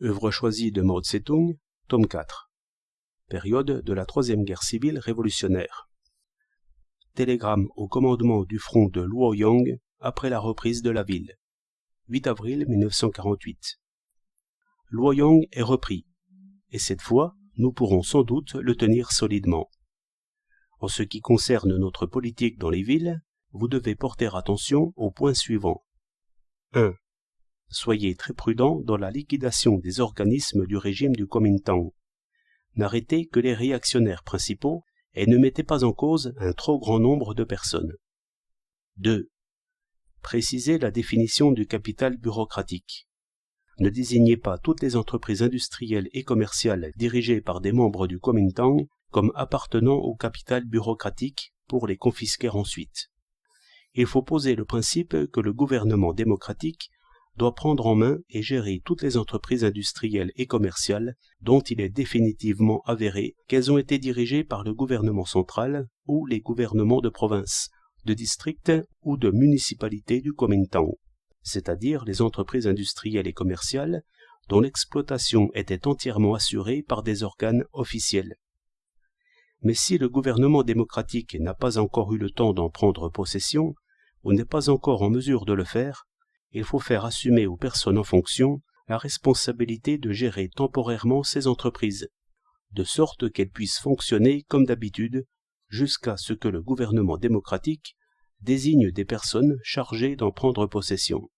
Œuvre choisie de Mao Tse-tung, tome 4. Période de la Troisième Guerre civile révolutionnaire. Télégramme au commandement du front de Luoyang après la reprise de la ville. 8 avril 1948. Luoyang est repris, et cette fois, nous pourrons sans doute le tenir solidement. En ce qui concerne notre politique dans les villes, vous devez porter attention aux points suivants. 1. Soyez très prudent dans la liquidation des organismes du régime du Kuomintang. N'arrêtez que les réactionnaires principaux et ne mettez pas en cause un trop grand nombre de personnes. 2. Précisez la définition du capital bureaucratique. Ne désignez pas toutes les entreprises industrielles et commerciales dirigées par des membres du Kuomintang comme appartenant au capital bureaucratique pour les confisquer ensuite. Il faut poser le principe que le gouvernement démocratique doit prendre en main et gérer toutes les entreprises industrielles et commerciales dont il est définitivement avéré qu'elles ont été dirigées par le gouvernement central ou les gouvernements de province, de district ou de municipalité du Kuomintang, c'est-à-dire les entreprises industrielles et commerciales dont l'exploitation était entièrement assurée par des organes officiels. Mais si le gouvernement démocratique n'a pas encore eu le temps d'en prendre possession, ou n'est pas encore en mesure de le faire, il faut faire assumer aux personnes en fonction la responsabilité de gérer temporairement ces entreprises, de sorte qu'elles puissent fonctionner comme d'habitude jusqu'à ce que le gouvernement démocratique désigne des personnes chargées d'en prendre possession.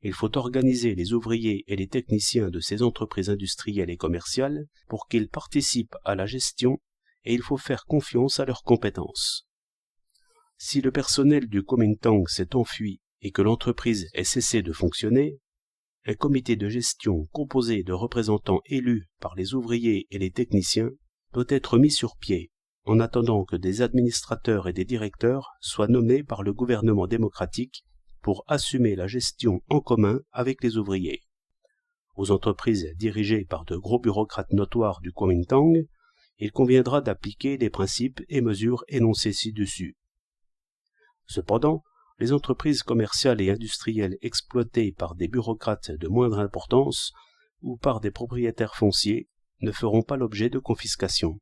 Il faut organiser les ouvriers et les techniciens de ces entreprises industrielles et commerciales pour qu'ils participent à la gestion et il faut faire confiance à leurs compétences. Si le personnel du Kuomintang s'est enfui et que l'entreprise ait cessé de fonctionner, un comité de gestion composé de représentants élus par les ouvriers et les techniciens doit être mis sur pied en attendant que des administrateurs et des directeurs soient nommés par le gouvernement démocratique pour assumer la gestion en commun avec les ouvriers. Aux entreprises dirigées par de gros bureaucrates notoires du Kuomintang, il conviendra d'appliquer les principes et mesures énoncés ci-dessus. Cependant, les entreprises commerciales et industrielles exploitées par des bureaucrates de moindre importance ou par des propriétaires fonciers ne feront pas l'objet de confiscation.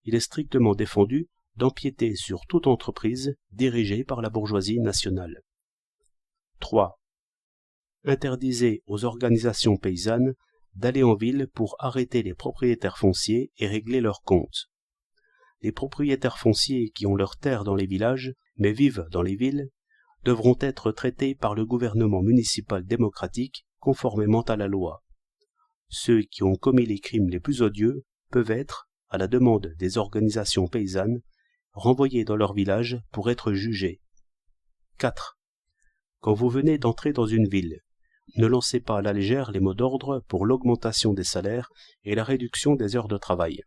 Il est strictement défendu d'empiéter sur toute entreprise dirigée par la bourgeoisie nationale. 3. Interdisez aux organisations paysannes d'aller en ville pour arrêter les propriétaires fonciers et régler leurs comptes. Les propriétaires fonciers qui ont leurs terres dans les villages, mais vivent dans les villes, devront être traités par le gouvernement municipal démocratique conformément à la loi. Ceux qui ont commis les crimes les plus odieux peuvent être, à la demande des organisations paysannes, renvoyés dans leur village pour être jugés. 4. Quand vous venez d'entrer dans une ville, ne lancez pas à la légère les mots d'ordre pour l'augmentation des salaires et la réduction des heures de travail.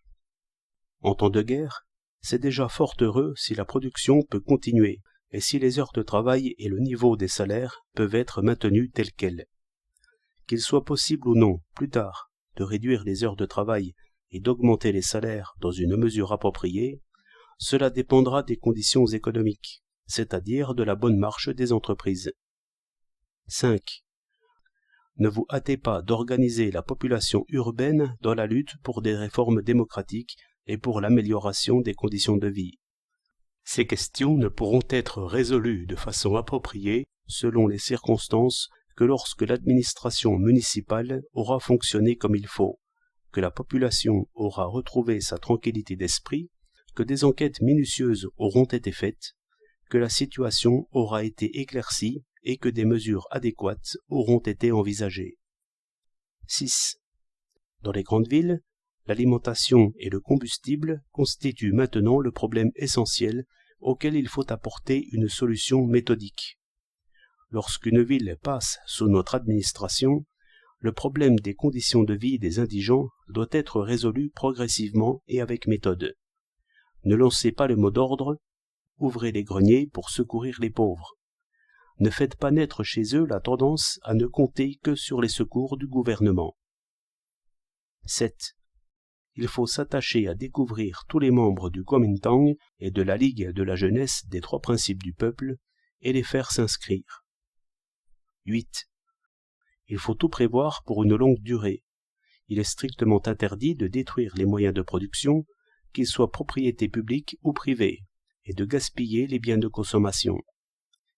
En temps de guerre, c'est déjà fort heureux si la production peut continuer et si les heures de travail et le niveau des salaires peuvent être maintenus tels quels. Qu'il soit possible ou non, plus tard, de réduire les heures de travail et d'augmenter les salaires dans une mesure appropriée, cela dépendra des conditions économiques, c'est-à-dire de la bonne marche des entreprises. 5. Ne vous hâtez pas d'organiser la population urbaine dans la lutte pour des réformes démocratiques et pour l'amélioration des conditions de vie. Ces questions ne pourront être résolues de façon appropriée selon les circonstances que lorsque l'administration municipale aura fonctionné comme il faut, que la population aura retrouvé sa tranquillité d'esprit, que des enquêtes minutieuses auront été faites, que la situation aura été éclaircie et que des mesures adéquates auront été envisagées. 6. Dans les grandes villes, l'alimentation et le combustible constituent maintenant le problème essentiel auquel il faut apporter une solution méthodique. Lorsqu'une ville passe sous notre administration, le problème des conditions de vie des indigents doit être résolu progressivement et avec méthode. Ne lancez pas le mot d'ordre, ouvrez les greniers pour secourir les pauvres. Ne faites pas naître chez eux la tendance à ne compter que sur les secours du gouvernement. 7. Il faut s'attacher à découvrir tous les membres du Kuomintang et de la Ligue de la jeunesse des trois principes du peuple et les faire s'inscrire. 8. Il faut tout prévoir pour une longue durée. Il est strictement interdit de détruire les moyens de production, qu'ils soient propriété publique ou privée, et de gaspiller les biens de consommation.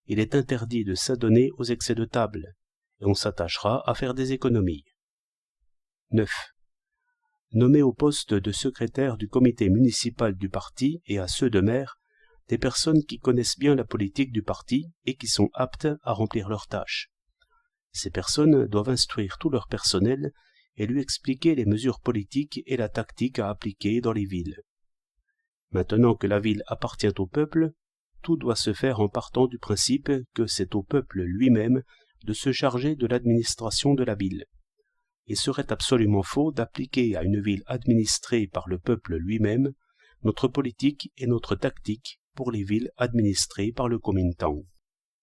Il est interdit de s'adonner aux excès de table, et on s'attachera à faire des économies. 9. Nommer au poste de secrétaire du comité municipal du parti et à ceux de maire des personnes qui connaissent bien la politique du parti et qui sont aptes à remplir leurs tâches. Ces personnes doivent instruire tout leur personnel et lui expliquer les mesures politiques et la tactique à appliquer dans les villes. Maintenant que la ville appartient au peuple, tout doit se faire en partant du principe que c'est au peuple lui-même de se charger de l'administration de la ville. Il serait absolument faux d'appliquer à une ville administrée par le peuple lui-même notre politique et notre tactique pour les villes administrées par le Kuomintang.